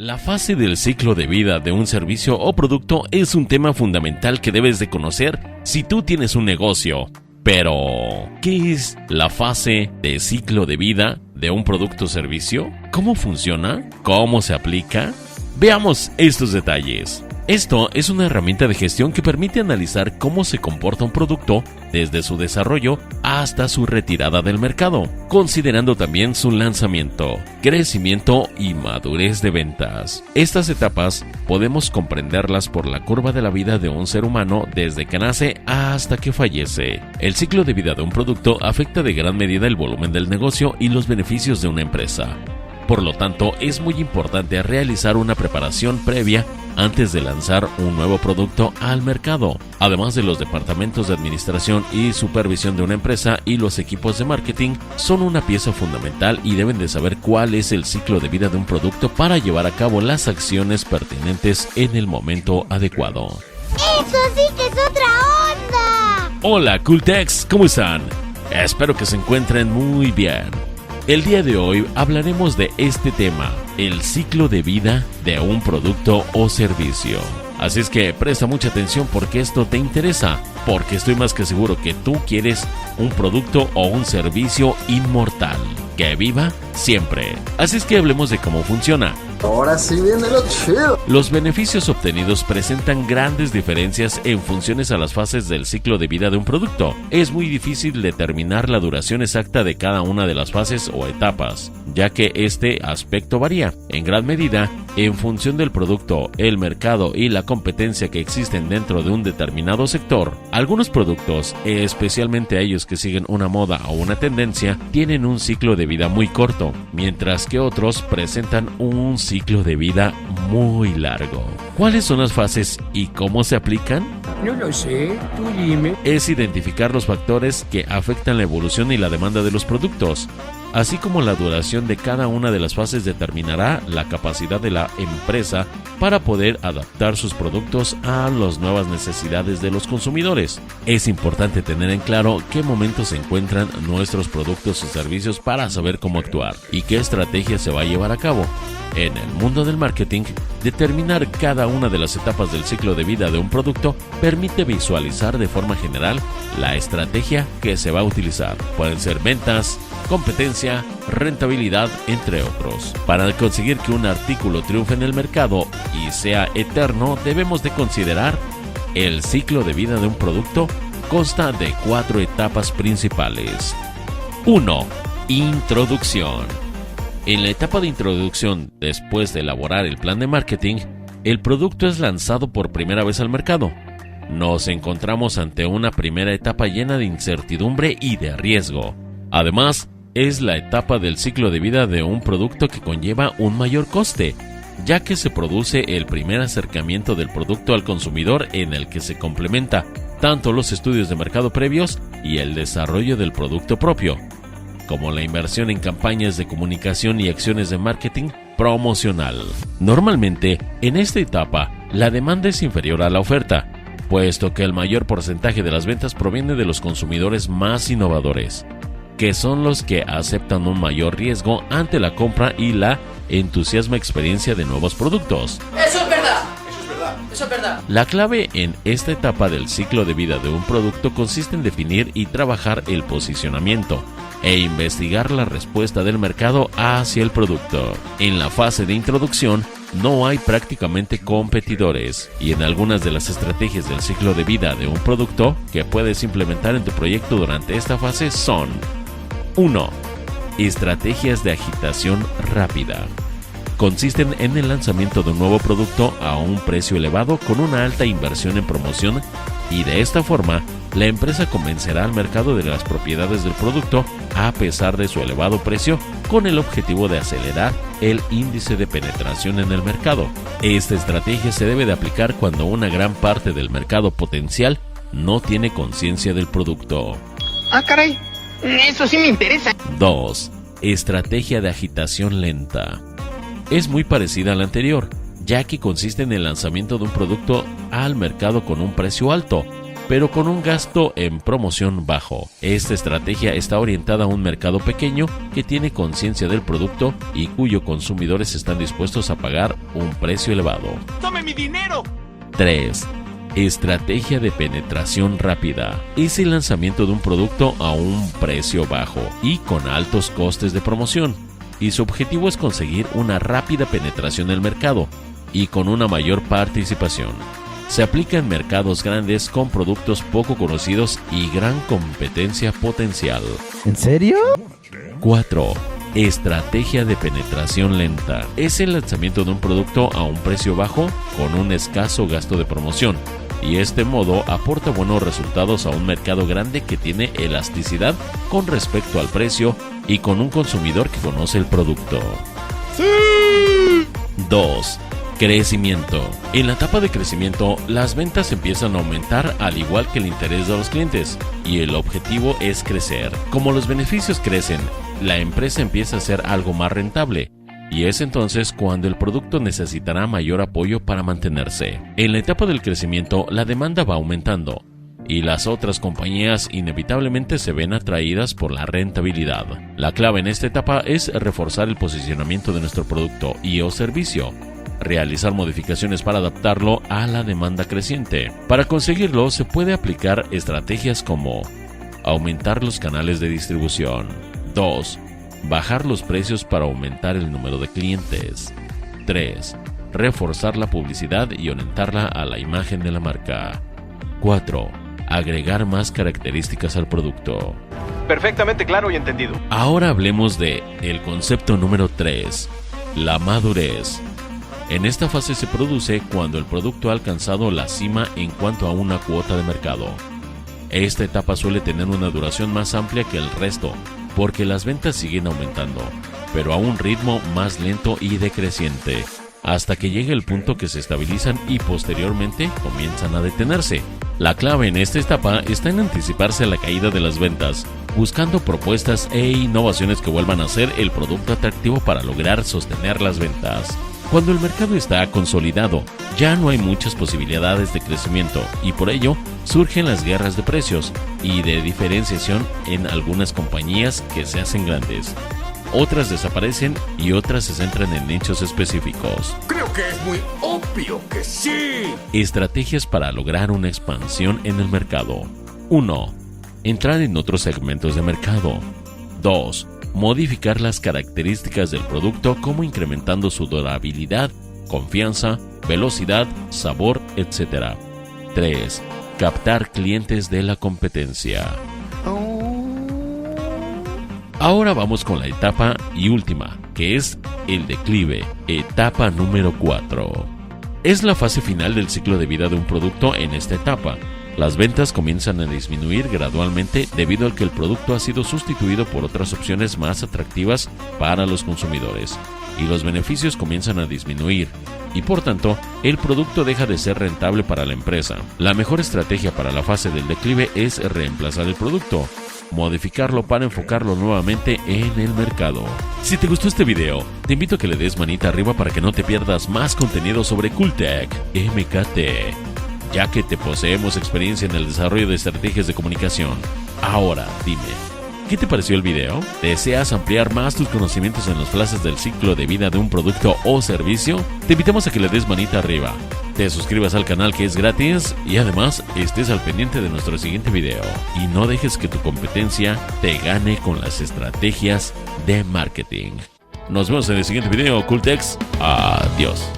La fase del ciclo de vida de un servicio o producto es un tema fundamental que debes de conocer si tú tienes un negocio. Pero, ¿qué es la fase de ciclo de vida de un producto o servicio? ¿Cómo funciona? ¿Cómo se aplica? Veamos estos detalles. Esto es una herramienta de gestión que permite analizar cómo se comporta un producto desde su desarrollo hasta su retirada del mercado, considerando también su lanzamiento, crecimiento y madurez de ventas. Estas etapas podemos comprenderlas por la curva de la vida de un ser humano desde que nace hasta que fallece. El ciclo de vida de un producto afecta de gran medida el volumen del negocio y los beneficios de una empresa. Por lo tanto, es muy importante realizar una preparación previa antes de lanzar un nuevo producto al mercado. Además de los departamentos de administración y supervisión de una empresa y los equipos de marketing son una pieza fundamental y deben de saber cuál es el ciclo de vida de un producto para llevar a cabo las acciones pertinentes en el momento adecuado. ¡Eso sí que es otra onda! Hola Cooltex, ¿cómo están? Espero que se encuentren muy bien. El día de hoy hablaremos de este tema, el ciclo de vida de un producto o servicio. Así es que presta mucha atención porque esto te interesa, porque estoy más que seguro que tú quieres un producto o un servicio inmortal, que viva siempre. Así es que hablemos de cómo funciona. Ahora sí viene lo chido. Los beneficios obtenidos presentan grandes diferencias en funciones a las fases del ciclo de vida de un producto. Es muy difícil determinar la duración exacta de cada una de las fases o etapas, ya que este aspecto varía, en gran medida, en función del producto, el mercado y la competencia que existen dentro de un determinado sector. Algunos productos, especialmente aquellos que siguen una moda o una tendencia, tienen un ciclo de vida muy corto, mientras que otros presentan un ciclo de vida muy largo. ¿Cuáles son las fases y cómo se aplican? No lo sé, tú dime. Es identificar los factores que afectan la evolución y la demanda de los productos, así como la duración de cada una de las fases determinará la capacidad de la empresa para poder adaptar sus productos a las nuevas necesidades de los consumidores. Es importante tener en claro qué momentos se encuentran nuestros productos o servicios para saber cómo actuar y qué estrategia se va a llevar a cabo. En el mundo del marketing, determinar cada una de las etapas del ciclo de vida de un producto permite visualizar de forma general la estrategia que se va a utilizar. Pueden ser ventas, competencia, rentabilidad, entre otros. Para conseguir que un artículo triunfe en el mercado y sea eterno, debemos de considerar el ciclo de vida de un producto. Consta de 4 etapas principales. 1. Introducción. En la etapa de introducción, después de elaborar el plan de marketing, el producto es lanzado por primera vez al mercado. Nos encontramos ante una primera etapa llena de incertidumbre y de riesgo. Además, es la etapa del ciclo de vida de un producto que conlleva un mayor coste, ya que se produce el primer acercamiento del producto al consumidor en el que se complementa tanto los estudios de mercado previos y el desarrollo del producto propio, como la inversión en campañas de comunicación y acciones de marketing promocional. Normalmente, en esta etapa, la demanda es inferior a la oferta, puesto que el mayor porcentaje de las ventas proviene de los consumidores más innovadores, que son los que aceptan un mayor riesgo ante la compra y la entusiasma experiencia de nuevos productos. ¡Eso es verdad! Eso es verdad. La clave en esta etapa del ciclo de vida de un producto consiste en definir y trabajar el posicionamiento e investigar la respuesta del mercado hacia el producto. En la fase de introducción no hay prácticamente competidores y en algunas de las estrategias del ciclo de vida de un producto que puedes implementar en tu proyecto durante esta fase son: 1. Estrategias de agitación rápida. Consisten en el lanzamiento de un nuevo producto a un precio elevado con una alta inversión en promoción y de esta forma la empresa convencerá al mercado de las propiedades del producto a pesar de su elevado precio con el objetivo de acelerar el índice de penetración en el mercado. Esta estrategia se debe de aplicar cuando una gran parte del mercado potencial no tiene conciencia del producto. Ah, caray, eso sí me interesa. 2. Estrategia de agitación lenta. Es muy parecida a la anterior, ya que consiste en el lanzamiento de un producto al mercado con un precio alto, pero con un gasto en promoción bajo. Esta estrategia está orientada a un mercado pequeño que tiene conciencia del producto y cuyos consumidores están dispuestos a pagar un precio elevado. ¡Tome mi dinero! 3. Estrategia de penetración rápida. Es el lanzamiento de un producto a un precio bajo y con altos costes de promoción, y su objetivo es conseguir una rápida penetración del mercado y con una mayor participación. Se aplica en mercados grandes con productos poco conocidos y gran competencia potencial. ¿En serio? 4. Estrategia de penetración lenta. Es el lanzamiento de un producto a un precio bajo con un escaso gasto de promoción, y este modo aporta buenos resultados a un mercado grande que tiene elasticidad con respecto al precio y con un consumidor que conoce el producto. ¡Sí! 2. Crecimiento. En la etapa de crecimiento, las ventas empiezan a aumentar al igual que el interés de los clientes, y el objetivo es crecer. Como los beneficios crecen, la empresa empieza a ser algo más rentable, y es entonces cuando el producto necesitará mayor apoyo para mantenerse. En la etapa del crecimiento, la demanda va aumentando, y las otras compañías inevitablemente se ven atraídas por la rentabilidad. La clave en esta etapa es reforzar el posicionamiento de nuestro producto y o servicio, realizar modificaciones para adaptarlo a la demanda creciente. Para conseguirlo, se puede aplicar estrategias como aumentar los canales de distribución. 2. Bajar los precios para aumentar el número de clientes. 3. Reforzar la publicidad y orientarla a la imagen de la marca. 4. Agregar más características al producto. Perfectamente claro y entendido. Ahora hablemos de el concepto número 3, la madurez. En esta fase se produce cuando el producto ha alcanzado la cima en cuanto a una cuota de mercado. Esta etapa suele tener una duración más amplia que el resto, porque las ventas siguen aumentando, pero a un ritmo más lento y decreciente, hasta que llegue el punto que se estabilizan y posteriormente comienzan a detenerse. La clave en esta etapa está en anticiparse a la caída de las ventas, buscando propuestas e innovaciones que vuelvan a ser el producto atractivo para lograr sostener las ventas. Cuando el mercado está consolidado, ya no hay muchas posibilidades de crecimiento, y por ello surgen las guerras de precios y de diferenciación en algunas compañías que se hacen grandes. Otras desaparecen y otras se centran en nichos específicos. Creo que es muy obvio que sí. Estrategias para lograr una expansión en el mercado. 1. Entrar en otros segmentos de mercado. 2. Modificar las características del producto como incrementando su durabilidad, confianza, velocidad, sabor, etc. 3. Captar clientes de la competencia. Ahora vamos con la etapa y última, que es el declive, etapa número 4. Es la fase final del ciclo de vida de un producto. En esta etapa, las ventas comienzan a disminuir gradualmente debido a que el producto ha sido sustituido por otras opciones más atractivas para los consumidores, y los beneficios comienzan a disminuir, y por tanto, el producto deja de ser rentable para la empresa. La mejor estrategia para la fase del declive es reemplazar el producto, modificarlo para enfocarlo nuevamente en el mercado. Si te gustó este video, te invito a que le des manita arriba para que no te pierdas más contenido sobre Cooltech MKT, ya que te poseemos experiencia en el desarrollo de estrategias de comunicación. Ahora, dime, ¿qué te pareció el video? ¿Deseas ampliar más tus conocimientos en las fases del ciclo de vida de un producto o servicio? Te invitamos a que le des manita arriba, te suscribas al canal, que es gratis, y además estés al pendiente de nuestro siguiente video. Y no dejes que tu competencia te gane con las estrategias de marketing. Nos vemos en el siguiente video, Cooltech. Adiós.